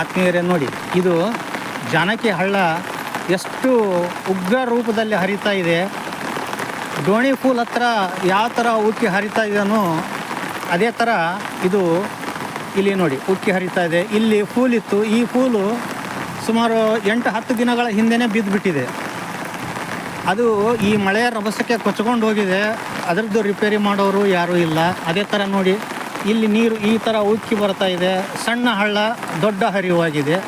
ಆತ್ಮೀಯರೇ ನೋಡಿ, ಇದು ಜಾನಕಿ ಹಳ್ಳ ಎಷ್ಟು ಉಗ್ರ ರೂಪದಲ್ಲಿ ಹರಿತಾ ಇದೆ. ಡೋಣಿ ಫೂಲ್ ಹತ್ರ ಯಾವ ಥರ ಉಕ್ಕಿ ಹರಿತಾ ಇದೆಯೋ ಅದೇ ಥರ ಇದು ಇಲ್ಲಿ ನೋಡಿ ಉಕ್ಕಿ ಹರಿತಾ ಇದೆ. ಇಲ್ಲಿ ಫೂಲ್ ಇತ್ತು, ಈ ಫೂಲು ಸುಮಾರು 8-10 ದಿನಗಳ ಹಿಂದೆಯೇ ಬಿದ್ದುಬಿಟ್ಟಿದೆ. ಅದು ಈ ಮಳೆಯ ರಭಸಕ್ಕೆ ಕೊಚ್ಕೊಂಡು ಹೋಗಿದೆ. ಅದರದ್ದು ರಿಪೇರಿ ಮಾಡೋರು ಯಾರೂ ಇಲ್ಲ. ಅದೇ ಥರ ನೋಡಿ ಇಲ್ಲಿ ನೀರು ಈ ಥರ ಉಕ್ಕಿ ಬರ್ತಾ ಇದೆ. ಸಣ್ಣ ಹಳ್ಳ ದೊಡ್ಡ ಹರಿವಾಗಿದೆ.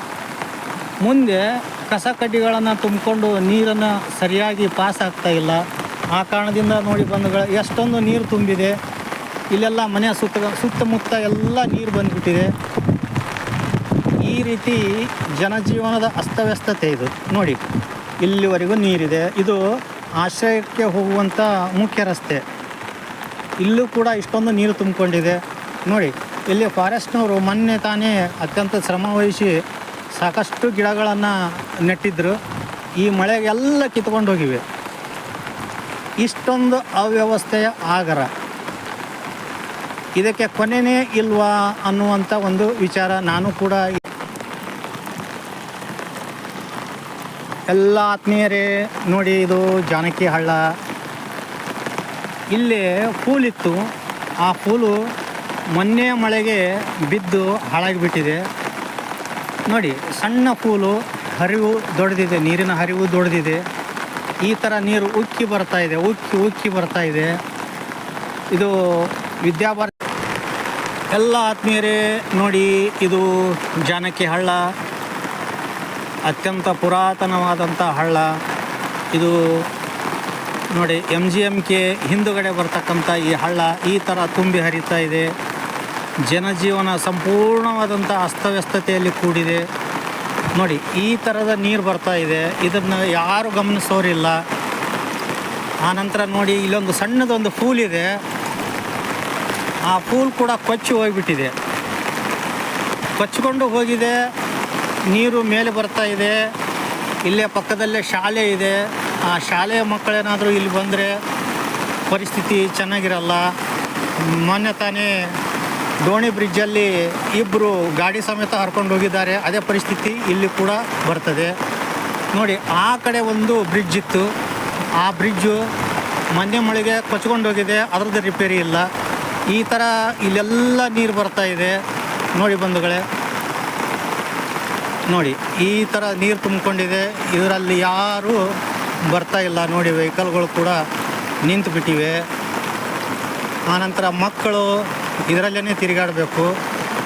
ಮುಂದೆ ಕಸ ಕಡ್ಡಿಗಳನ್ನು ತುಂಬಿಕೊಂಡು ನೀರನ್ನು ಸರಿಯಾಗಿ ಪಾಸ್ ಆಗ್ತಾ ಇಲ್ಲ. ಆ ಕಾರಣದಿಂದ ನೋಡಿ ಬಂಧುಗಳ ಎಷ್ಟೊಂದು ನೀರು ತುಂಬಿದೆ. ಇಲ್ಲೆಲ್ಲ ಮನೆಯ ಸುತ್ತಮುತ್ತ ಎಲ್ಲ ನೀರು ಬಂದುಬಿಟ್ಟಿದೆ. ಈ ರೀತಿ ಜನಜೀವನದ ಅಸ್ತವ್ಯಸ್ತತೆ ಇದು ನೋಡಿ. ಇಲ್ಲಿವರೆಗೂ ನೀರಿದೆ. ಇದು ಆಶ್ರಯಕ್ಕೆ ಹೋಗುವಂಥ ಮುಖ್ಯ ರಸ್ತೆ. ಇಲ್ಲೂ ಕೂಡ ಇಷ್ಟೊಂದು ನೀರು ತುಂಬಿಕೊಂಡಿದೆ ನೋಡಿ. ಇಲ್ಲಿ ಫಾರೆಸ್ಟ್ನವರು ಮೊನ್ನೆ ತಾನೇ ಅತ್ಯಂತ ಶ್ರಮವಹಿಸಿ ಸಾಕಷ್ಟು ಗಿಡಗಳನ್ನು ನೆಟ್ಟಿದ್ದರು. ಈ ಮಳೆಗೆಲ್ಲ ಕಿತ್ಕೊಂಡು ಹೋಗಿವೆ. ಇಷ್ಟೊಂದು ಅವ್ಯವಸ್ಥೆಯ ಆಗರ, ಇದಕ್ಕೆ ಕೊನೆಯೇ ಇಲ್ವಾ ಅನ್ನುವಂಥ ಒಂದು ವಿಚಾರ. ನಾನು ಕೂಡ ಎಲ್ಲ ಆತ್ಮೀಯರೇ ನೋಡಿ, ಇದು ಜಾನಕಿ ಹಳ್ಳ. ಇಲ್ಲೇ ಫೂಲಿತ್ತು. ಆ ಫೂಲು ಮೊನ್ನೆ ಮಳೆಗೆ ಬಿದ್ದು ಹಾಳಾಗಿಬಿಟ್ಟಿದೆ ನೋಡಿ. ಸಣ್ಣ ಫೂಲು, ಹರಿವು ದೊಡ್ಡದಿದೆ, ನೀರಿನ ಹರಿವು ದೊಡ್ಡದಿದೆ. ಈ ಥರ ನೀರು ಉಕ್ಕಿ ಬರ್ತಾ ಇದೆ, ಉಕ್ಕಿ ಬರ್ತಾ ಇದೆ. ಇದು ವಿದ್ಯಾಭಾರತಿ. ಎಲ್ಲ ಆತ್ಮೀಯರೇ ನೋಡಿ, ಇದು ಜಾನಕಿ ಹಳ್ಳ, ಅತ್ಯಂತ ಪುರಾತನವಾದಂಥ ಹಳ್ಳ. ಇದು ನೋಡಿ MGMK ಹಿಂದುಗಡೆ ಬರ್ತಕ್ಕಂಥ ಈ ಹಳ್ಳ ಈ ಥರ ತುಂಬಿ ಹರಿತಾ ಇದೆ. ಜನಜೀವನ ಸಂಪೂರ್ಣವಾದಂಥ ಅಸ್ತವ್ಯಸ್ತತೆಯಲ್ಲಿ ಕೂಡಿದೆ ನೋಡಿ. ಈ ಥರದ ನೀರು ಬರ್ತಾ ಇದೆ. ಇದನ್ನು ಯಾರು ಗಮನಿಸೋರಿಲ್ಲ. ಆನಂತರ ನೋಡಿ ಇಲ್ಲೊಂದು ಸಣ್ಣದೊಂದು ಫೂಲ್ ಇದೆ. ಆ ಫೂಲ್ ಕೂಡ ಕೊಚ್ಚಿ ಹೋಗಿಬಿಟ್ಟಿದೆ, ಕೊಚ್ಚಿಕೊಂಡು ಹೋಗಿದೆ. ನೀರು ಮೇಲೆ ಬರ್ತಾ ಇದೆ. ಇಲ್ಲೇ ಪಕ್ಕದಲ್ಲೇ ಶಾಲೆ ಇದೆ. ಆ ಶಾಲೆಯ ಮಕ್ಕಳೇನಾದರೂ ಇಲ್ಲಿ ಬಂದರೆ ಪರಿಸ್ಥಿತಿ ಚೆನ್ನಾಗಿರಲ್ಲ. ಮೊನ್ನೆ ತಾನೇ ದೋಣಿ ಬ್ರಿಡ್ಜಲ್ಲಿ ಇಬ್ಬರು ಗಾಡಿ ಸಮೇತ ಹರ್ಕೊಂಡು ಹೋಗಿದ್ದಾರೆ. ಅದೇ ಪರಿಸ್ಥಿತಿ ಇಲ್ಲಿ ಕೂಡ ಬರ್ತದೆ ನೋಡಿ. ಆ ಕಡೆ ಒಂದು ಬ್ರಿಡ್ಜ್ ಇತ್ತು. ಆ ಬ್ರಿಡ್ಜು ಮೊನ್ನೆ ಮಳೆಗೆ ಕೊಚ್ಕೊಂಡು ಹೋಗಿದೆ. ಅದರದ್ದು ರಿಪೇರಿ ಇಲ್ಲ. ಈ ಥರ ಇಲ್ಲೆಲ್ಲ ನೀರು ಬರ್ತಾ ಇದೆ ನೋಡಿ ಬಂಧುಗಳೇ. ನೋಡಿ ಈ ಥರ ನೀರು ತುಂಬಿಕೊಂಡಿದೆ. ಇದರಲ್ಲಿ ಯಾರೂ ಬರ್ತಾ ಇಲ್ಲ ನೋಡಿ. ವೆಹಿಕಲ್ಗಳು ಕೂಡ ನಿಂತು ಬಿಟ್ಟಿವೆ. ಆನಂತರ ಮಕ್ಕಳು ಇದರಲ್ಲೇ ತಿರುಗಾಡಬೇಕು.